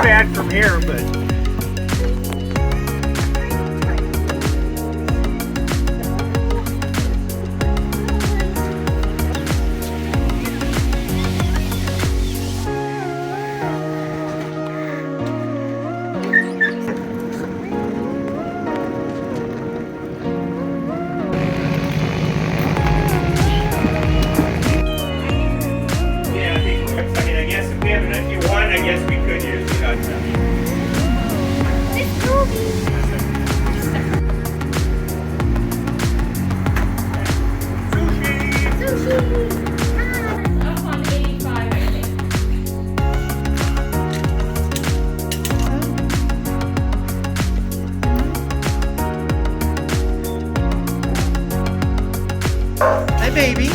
bad from here, but yeah, I mean, I guess if we have if you want, I guess we could use it on Up on 85, I think. Hi, baby.